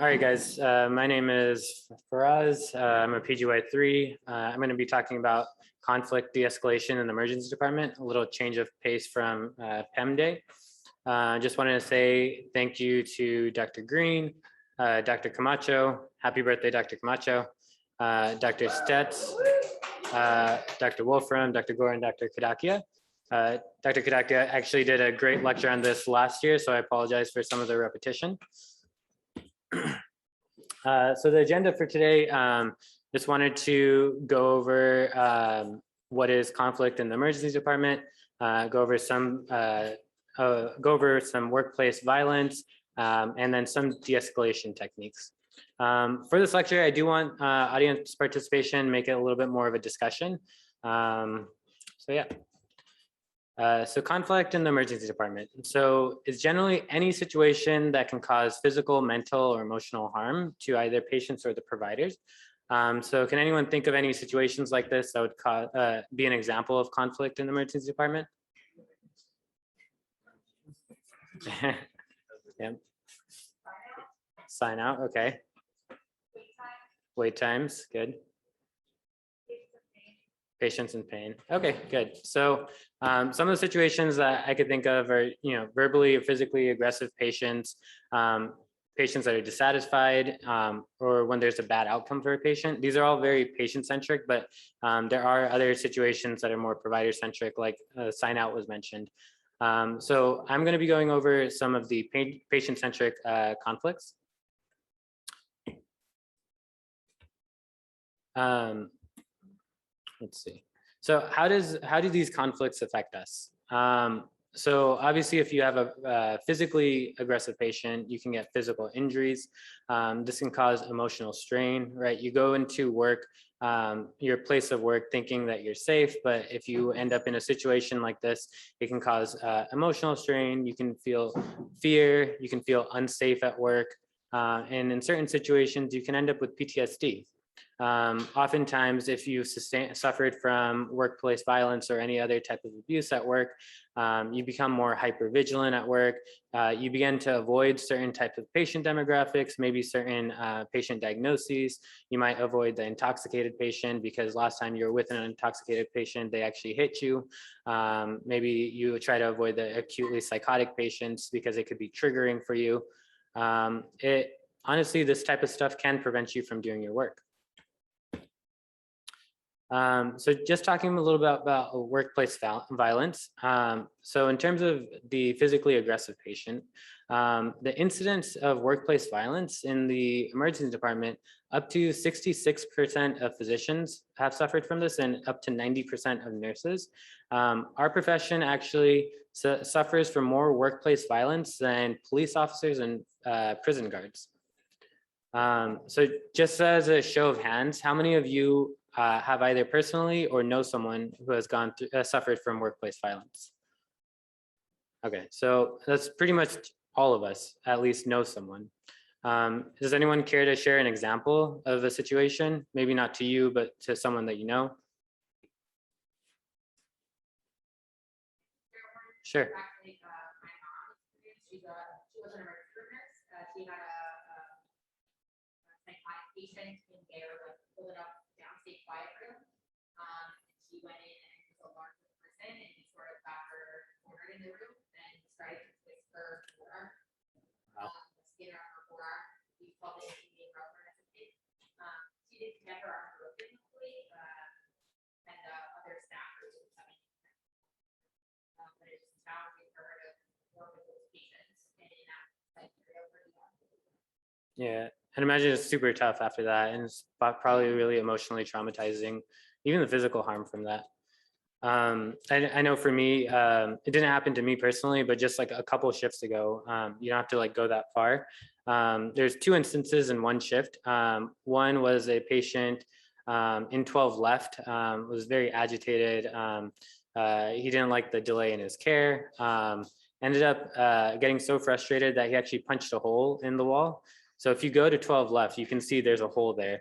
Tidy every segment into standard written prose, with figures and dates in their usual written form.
All right, guys, my name is Faraz. I'm a PGY3. I'm going to be talking about conflict de-escalation in the emergency department, a little change of pace from PEM day. Just wanted to say thank you to Dr. Green, Dr. Camacho, happy birthday, Dr. Camacho, Dr. Stetz, Dr. Wolfram, Dr. Gore, and Dr. Kadakia. Dr. Kadakia actually did a great lecture on this last year, so I apologize for some of the repetition. So the agenda for today, just wanted to go over what is conflict in the emergency department, go over some workplace violence, and then some de-escalation techniques. For this lecture, I do want audience participation, make it a little bit more of a discussion. So yeah. So conflict in the emergency department. So it's generally any situation that can cause physical, mental, or emotional harm to either patients or the providers. So can anyone think of any situations like this that would be an example of conflict in the emergency department? Yeah. Sign out, okay. Wait times, good. Patients in pain. Okay, good. So some of the situations that I could think of are, verbally or physically aggressive patients, patients that are dissatisfied, or when there's a bad outcome for a patient. These are all very patient-centric, but there are other situations that are more provider-centric, like sign out was mentioned. So I'm going to be going over some of the patient-centric conflicts. Let's see. So how do these conflicts affect us? So obviously, if you have a physically aggressive patient, you can get physical injuries. This can cause emotional strain, right? You go into work, your place of work, thinking that you're safe, but if you end up in a situation like this, it can cause emotional strain. You can feel fear. You can feel unsafe at work. And in certain situations, you can end up with PTSD. Oftentimes, if you've suffered from workplace violence or any other type of abuse at work, you become more hypervigilant at work. You begin to avoid certain types of patient demographics, maybe certain patient diagnoses. You might avoid the intoxicated patient because last time you were with an intoxicated patient, they actually hit you. Maybe you try to avoid the acutely psychotic patients because it could be triggering for you. Honestly, this type of stuff can prevent you from doing your work. So just talking a little bit about workplace violence. So in terms of the physically aggressive patient, the incidence of workplace violence in the emergency department, up to 66% of physicians have suffered from this and up to 90% of nurses. Our profession actually suffers from more workplace violence than police officers and prison guards. So just as a show of hands, how many of you have either personally or know someone who has gone through, suffered from workplace violence? Okay, so that's pretty much all of us at least know someone. Does anyone care to share an example of a situation? Maybe not to you, but to someone that you know? Sure. Actually, my mom, she was an emergency nurse. She had a psychotic patient in there, pulled it up downstate quiet room. She went in and was alarmed for the person, and he sort of got her cornered in the room and started to twist her forearm, skin around her forearm. We called it a rubber necessity. She didn't get her arm broken, hopefully, and other staff were doing something. But it was challenging for her to work with those patients and in that scenario for the Yeah, and imagine it's super tough after that, and it's probably really emotionally traumatizing, even the physical harm from that. I know for me, it didn't happen to me personally, but just like a couple shifts ago, you don't have to like go that far. There's two instances in one shift. One was a patient in 12 left, was very agitated. He didn't like the delay in his care. Ended up getting so frustrated that he actually punched a hole in the wall. So if you go to 12 left, you can see there's a hole there.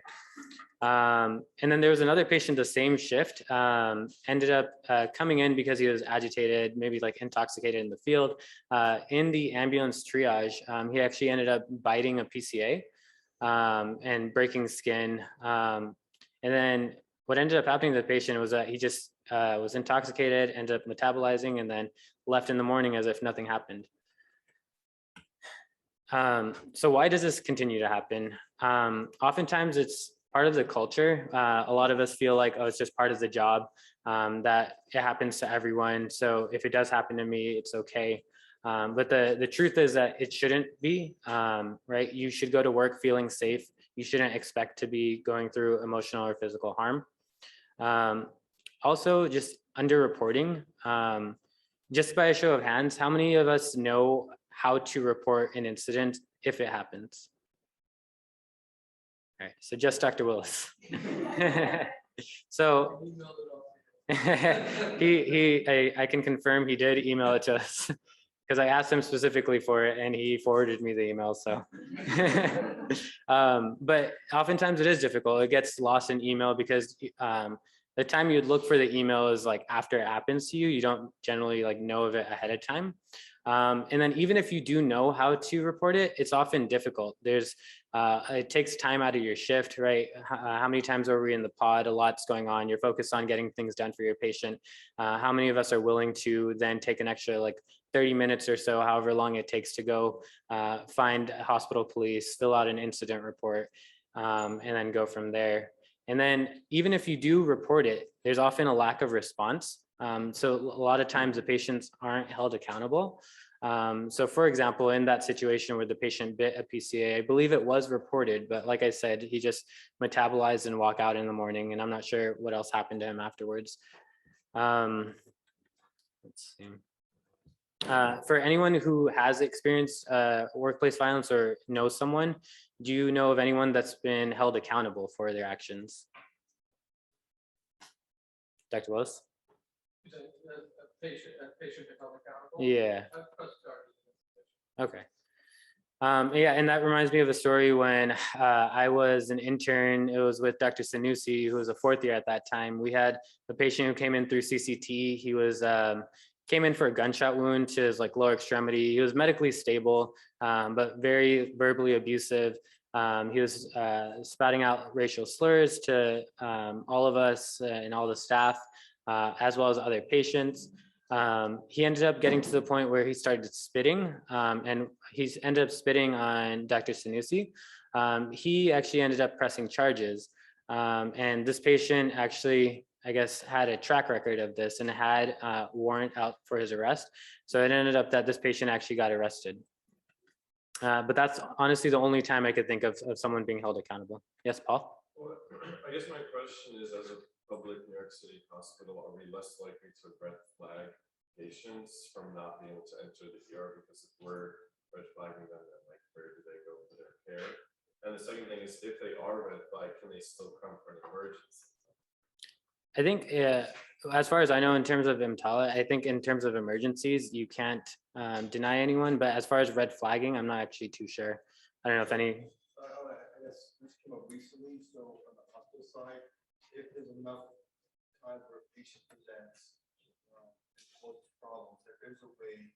And then there was another patient, the same shift, ended up coming in because he was agitated, maybe like intoxicated in the field. In the ambulance triage, he actually ended up biting a PCA. and breaking skin. And then what ended up happening to the patient was that he just was intoxicated, ended up metabolizing, and then left in the morning as if nothing happened. So why does this continue to happen? Oftentimes it's part of the culture. A lot of us feel like, oh, it's just part of the job, that it happens to everyone. So if it does happen to me, it's okay. But the truth is that it shouldn't be, right? You should go to work feeling safe. You shouldn't expect to be going through emotional or physical harm. Also, just underreporting. Just by a show of hands, how many of us know how to report an incident if it happens? All right, so just Dr. Willis. So I can confirm he did email it to us because I asked him specifically for it and he forwarded me the email. So, but oftentimes it is difficult. It gets lost in email because the time you'd look for the email is like after it happens to you. You don't generally like know of it ahead of time. And then even if you do know how to report it, it's often difficult. It takes time out of your shift, right? How many times are we in the pod? A lot's going on. You're focused on getting things done for your patient. How many of us are willing to then take an extra like 30 minutes or so, however long it takes to go find hospital police, fill out an incident report, and then go from there. And then even if you do report it, there's often a lack of response. So a lot of times the patients aren't held accountable. So for example, in that situation where the patient bit a PCA, I believe it was reported, but like I said, he just metabolized and walked out in the morning, and I'm not sure what else happened to him afterwards. Let's see. For anyone who has experienced workplace violence or knows someone, do you know of anyone that's been held accountable for their actions? Dr. Willis? Patient held accountable? Yeah. Okay. Yeah, and that reminds me of a story when I was an intern. It was with Dr. Sanusi, who was a fourth year at that time. We had a patient who came in through CCT. He was came in for a gunshot wound to his like lower extremity. He was medically stable, but very verbally abusive. He was spouting out racial slurs to all of us and all the staff, as well as other patients. He ended up getting to the point where he started spitting, and he ended up spitting on Dr. Sanusi. He actually ended up pressing charges, and this patient actually, I guess, had a track record of this and had a warrant out for his arrest. So it ended up that this patient actually got arrested. But that's honestly the only time I could think of someone being held accountable. Yes, Paul? Well, I guess my question is, as a public New York City hospital, are we less likely to red flag patients from not being able to enter the ER? Because if we're red flagging them, then like where do they go for their care? And the second thing is, if they are red flagged, can they still come for an emergency? I think as far as I know, in terms of EMTALA, I think in terms of emergencies, you can't deny anyone. But as far as red flagging, I'm not actually too sure. I don't know if any. I guess this came up recently. So on the hospital side, if there's enough time where a patient presents problems, that there's a way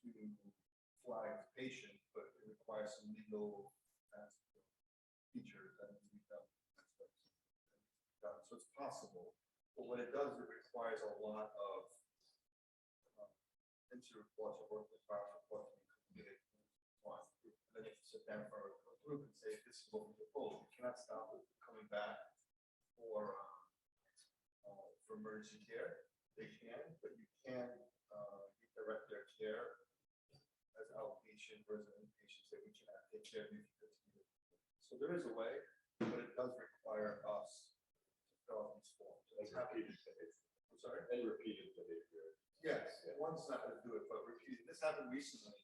to flag the patient, but it requires some legal features that need to be done. So it's possible, but what it does, it requires a lot of incident reports or workplace violence reports to be completed. And then you have to sit down for a group and say, this is what we propose. You cannot stop it coming back for emergency care. They can, but you can direct their care as outpatient versus inpatient. Say we cannot take care of you. So there is a way, but it does require us to fill out these forms. And repeated behavior. I'm sorry? And repeated behavior. Yes, one's not going to do it, but repeated. This happened recently,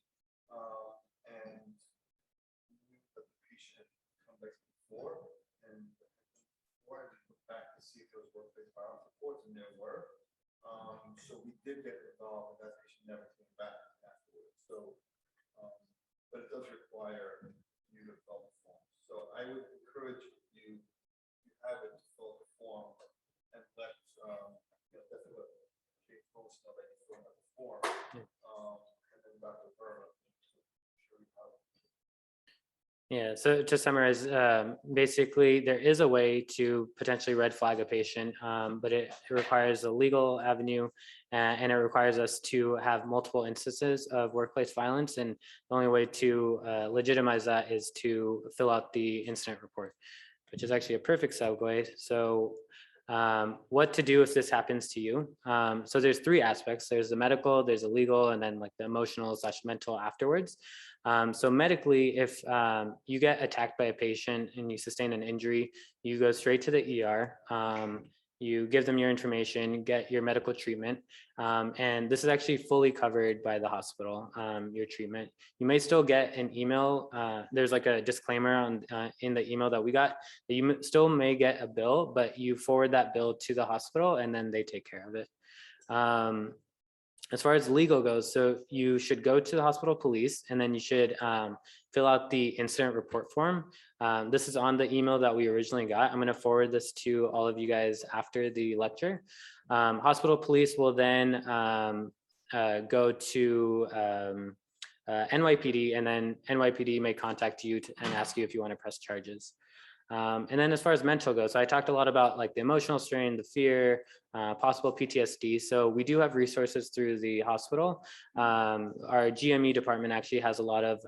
and the patient come back before, and before I looked back to see if there was workplace violence reports, and there were. So we did get involved, and that patient never came back afterwards. So, but it does require you to fill the form. So I would encourage you to have it to fill the form and let definitely let Kate Post know that you fill out the form, and then Dr. Burma show you how. Yeah, so to summarize, basically, there is a way to potentially red flag a patient, but it requires a legal avenue and it requires us to have multiple instances of workplace violence. And the only way to legitimize that is to fill out the incident report, which is actually a perfect segue. So what to do if this happens to you. So there's three aspects. There's the medical, there's the legal, and then like the emotional / mental afterwards. So medically, if you get attacked by a patient and you sustain an injury, you go straight to the ER. You give them your information, get your medical treatment. And this is actually fully covered by the hospital, your treatment. You may still get an email. There's like a disclaimer on in the email that we got that you still may get a bill, but you forward that bill to the hospital and then they take care of it. As far as legal goes, so you should go to the hospital police and then you should fill out the incident report form. This is on the email that we originally got. I'm going to forward this to all of you guys after the lecture. Hospital police will then go to NYPD, and then NYPD may contact you and ask you if you want to press charges. And then as far as mental goes, so I talked a lot about like the emotional strain, the fear, possible PTSD. So we do have resources through the hospital. Our GME department actually has a lot of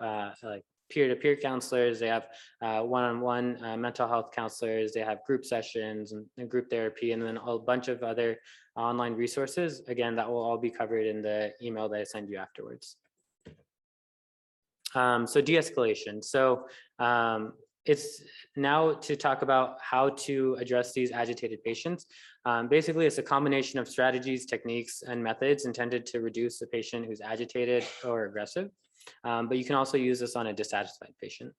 like peer-to-peer counselors. They have one-on-one mental health counselors. They have group sessions and group therapy, and then a bunch of other online resources. Again, that will all be covered in the email that I send you afterwards. So de-escalation. So it's now to talk about how to address these agitated patients. Basically, it's a combination of strategies, techniques, and methods intended to reduce the patient who's agitated or aggressive. But you can also use this on a dissatisfied patient.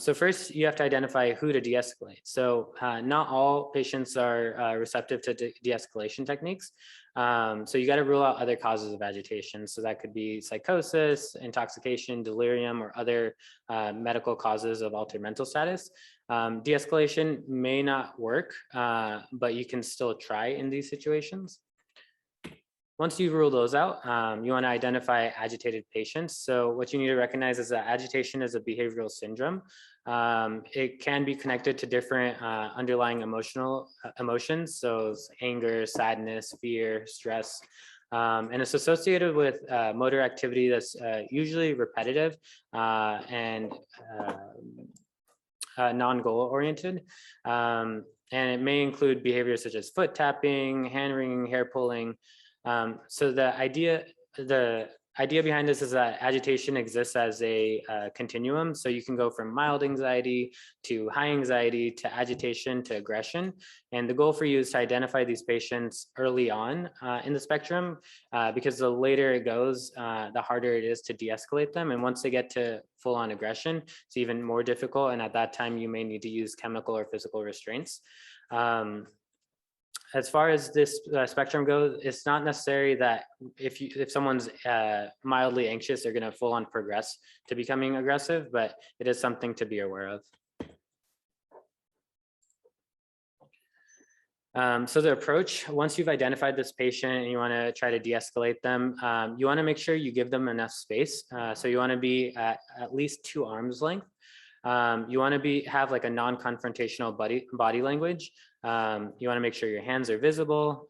So first, you have to identify who to de-escalate. So not all patients are receptive to de-escalation techniques. So you got to rule out other causes of agitation. So that could be psychosis, intoxication, delirium, or other medical causes of altered mental status. De-escalation may not work, but you can still try in these situations. Once you rule those out, you want to identify agitated patients. So what you need to recognize is that agitation is a behavioral syndrome. It can be connected to different underlying emotions, so anger, sadness, fear, stress, and it's associated with motor activity that's usually repetitive and non-goal oriented. And it may include behaviors such as foot tapping, hand wringing, hair pulling. So the idea behind this is that agitation exists as a continuum. So you can go from mild anxiety to high anxiety to agitation to aggression. And the goal for you is to identify these patients early on in the spectrum, because the later it goes, the harder it is to de-escalate them. And once they get to full-on aggression, it's even more difficult. And at that time, you may need to use chemical or physical restraints. As far as this spectrum goes, it's not necessary that if someone's mildly anxious, they're going to full on progress to becoming aggressive, but it is something to be aware of. So the approach, once you've identified this patient and you want to try to de-escalate them, you want to make sure you give them enough space. So you want to be at least 2 arms length. You want to have like a non-confrontational body language. You want to make sure your hands are visible.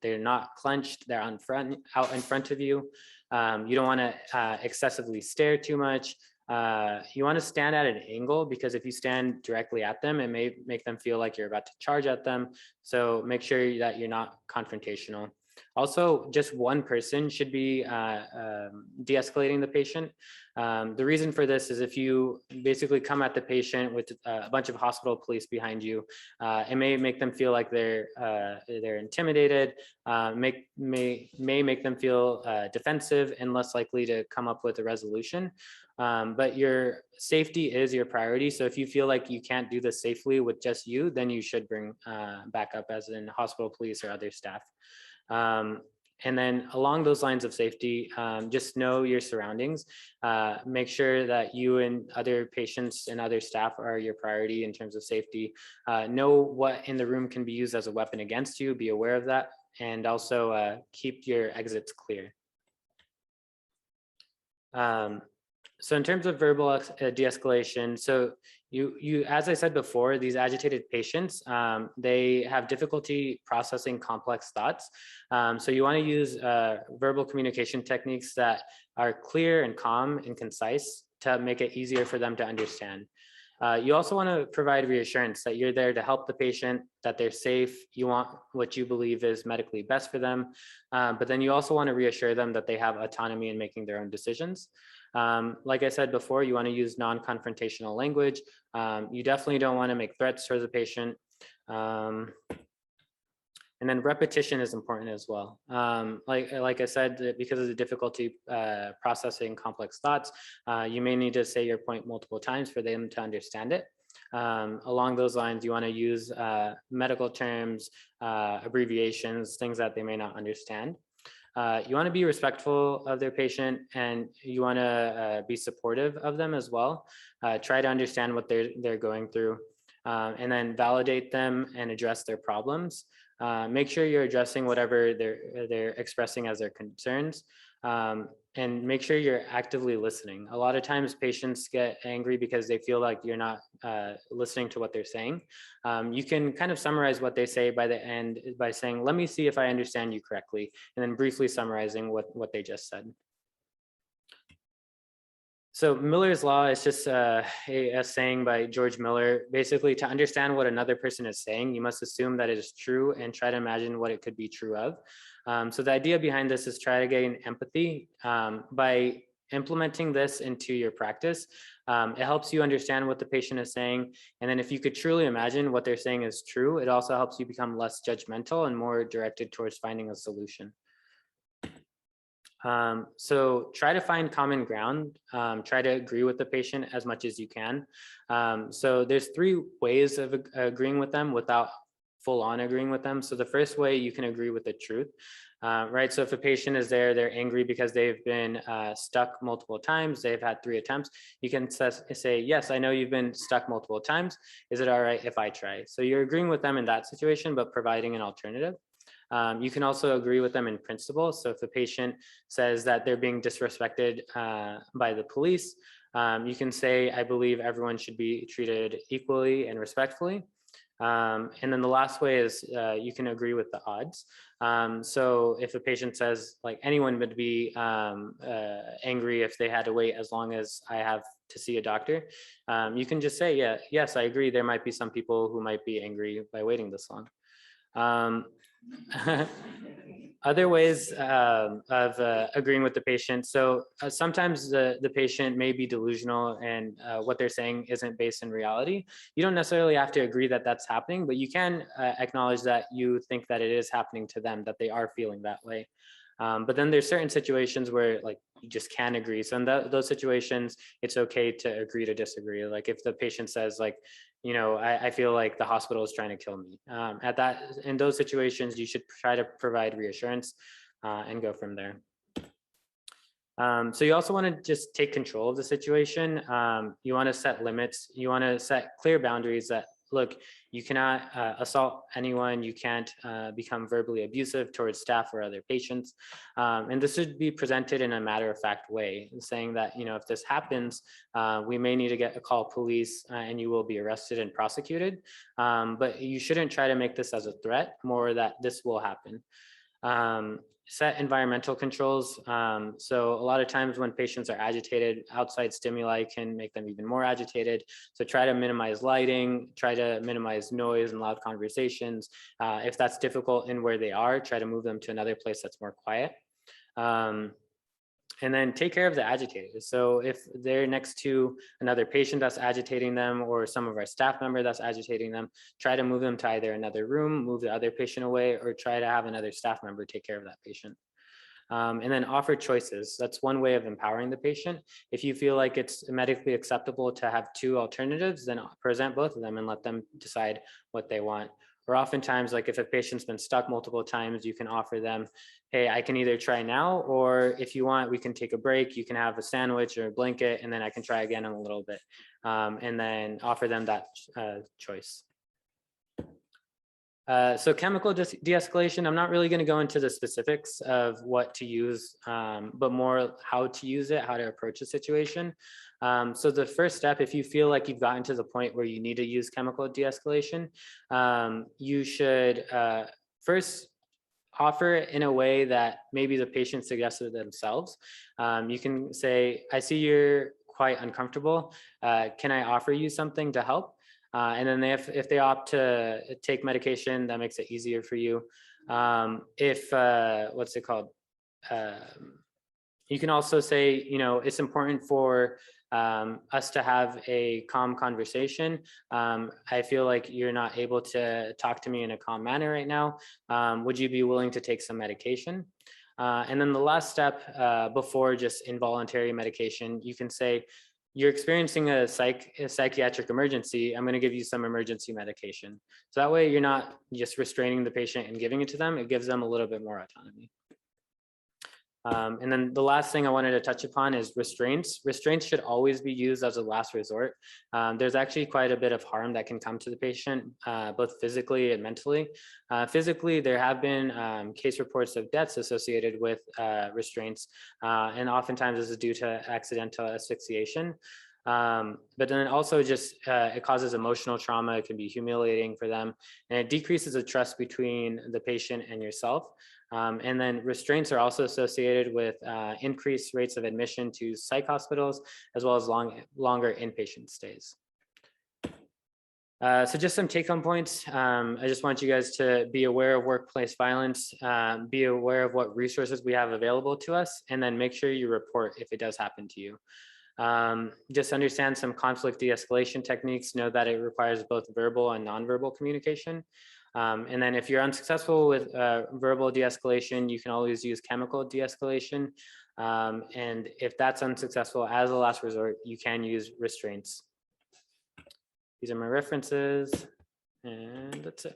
They're not clenched. They're out in front of you. You don't want to excessively stare too much. You want to stand at an angle, because if you stand directly at them, it may make them feel like you're about to charge at them. So make sure that you're not confrontational. Also, just one person should be de-escalating the patient. The reason for this is if you basically come at the patient with a bunch of hospital police behind you, it may make them feel like they're intimidated, may make them feel defensive and less likely to come up with a resolution. But your safety is your priority. So if you feel like you can't do this safely with just you, then you should bring backup, as in hospital police or other staff. And then along those lines of safety, just know your surroundings. Make sure that you and other patients and other staff are your priority in terms of safety. Know what in the room can be used as a weapon against you. Be aware of that. And also keep your exits clear. So in terms of verbal de-escalation, so as I said before, these agitated patients, they have difficulty processing complex thoughts. So you want to use verbal communication techniques that are clear and calm and concise to make it easier for them to understand. You also want to provide reassurance that you're there to help the patient, that they're safe. You want what you believe is medically best for them. But then you also want to reassure them that they have autonomy in making their own decisions. Like I said before, you want to use non-confrontational language. You definitely don't want to make threats towards the patient. And then repetition is important as well. Like I said, because of the difficulty processing complex thoughts, you may need to say your point multiple times for them to understand it. Along those lines, you want to use medical terms, abbreviations, things that they may not understand. You want to be respectful of their patient, and you want to be supportive of them as well. Try to understand what they're going through, and then validate them and address their problems. Make sure you're addressing whatever they're expressing as their concerns, and make sure you're actively listening. A lot of times patients get angry because they feel like you're not listening to what they're saying. You can kind of summarize what they say by the end by saying, let me see if I understand you correctly, and then briefly summarizing what they just said. So Miller's law is just a saying by George Miller. Basically, to understand what another person is saying, you must assume that it is true and try to imagine what it could be true of. So the idea behind this is try to gain empathy. By implementing this into your practice, it helps you understand what the patient is saying. And then if you could truly imagine what they're saying is true, it also helps you become less judgmental and more directed towards finding a solution. So try to find common ground, try to agree with the patient as much as you can. So there's 3 ways of agreeing with them without full on agreeing with them. So the first way, you can agree with the truth, right? So if a patient is there, they're angry because they've been stuck multiple times, they've had 3 attempts, you can say, yes, I know you've been stuck multiple times. Is it all right if I try? So you're agreeing with them in that situation, but providing an alternative. You can also agree with them in principle. So if the patient says that they're being disrespected by the police, you can say, I believe everyone should be treated equally and respectfully. And then the last way is you can agree with the odds. So if a patient says, like, anyone would be angry if they had to wait as long as I have to see a doctor, you can just say, yeah, yes, I agree. There might be some people who might be angry by waiting this long. Other ways of agreeing with the patient. So sometimes the patient may be delusional and what they're saying isn't based in reality. You don't necessarily have to agree that that's happening, but you can acknowledge that you think that it is happening to them, that they are feeling that way. But then there's certain situations where, like, you just can't agree. So in those situations, it's okay to agree to disagree. Like if the patient says, like, you know, I feel like the hospital is trying to kill me. In those situations, you should try to provide reassurance and go from there. So you also want to just take control of the situation. You want to set limits. You want to set clear boundaries that, look, you cannot assault anyone. You can't become verbally abusive towards staff or other patients. And this should be presented in a matter-of-fact way, saying that, you know, if this happens, we may need to call police and you will be arrested and prosecuted. But you shouldn't try to make this as a threat, more that this will happen. Set environmental controls. So a lot of times when patients are agitated, outside stimuli can make them even more agitated. So try to minimize lighting, try to minimize noise and loud conversations. If that's difficult in where they are, try to move them to another place that's more quiet. And then take care of the agitators. So if they're next to another patient that's agitating them, or some of our staff member that's agitating them, try to move them to either another room, move the other patient away, or try to have another staff member take care of that patient. And then offer choices. That's one way of empowering the patient. If you feel like it's medically acceptable to have 2 alternatives, then present both of them and let them decide what they want. Or oftentimes, like if a patient's been stuck multiple times, you can offer them, hey, I can either try now, or if you want, we can take a break. You can have a sandwich or a blanket, and then I can try again in a little bit. And then offer them that choice. So chemical de-escalation, I'm not really going to go into the specifics of what to use, but more how to use it, how to approach a situation. So the first step, if you feel like you've gotten to the point where you need to use chemical de-escalation, you should first offer it in a way that maybe the patient suggested themselves. You can say, I see you're quite uncomfortable. Can I offer you something to help? And then if they opt to take medication, that makes it easier for you. What's it called? You can also say, it's important for us to have a calm conversation. I feel like you're not able to talk to me in a calm manner right now. Would you be willing to take some medication? And then the last step before just involuntary medication, you can say, you're experiencing a psychiatric emergency. I'm going to give you some emergency medication. So that way you're not just restraining the patient and giving it to them. It gives them a little bit more autonomy. And then the last thing I wanted to touch upon is restraints. Restraints should always be used as a last resort. There's actually quite a bit of harm that can come to the patient, both physically and mentally. Physically, there have been case reports of deaths associated with restraints, and oftentimes this is due to accidental asphyxiation. But then also just it causes emotional trauma. It can be humiliating for them, and it decreases the trust between the patient and yourself. And then restraints are also associated with increased rates of admission to psych hospitals, as well as longer inpatient stays. So just some take-home points. I just want you guys to be aware of workplace violence, be aware of what resources we have available to us, and then make sure you report if it does happen to you. Just understand some conflict de-escalation techniques. Know that it requires both verbal and nonverbal communication. And then if you're unsuccessful with verbal de-escalation, you can always use chemical de-escalation. And if that's unsuccessful, as a last resort, you can use restraints. These are my references, and that's it.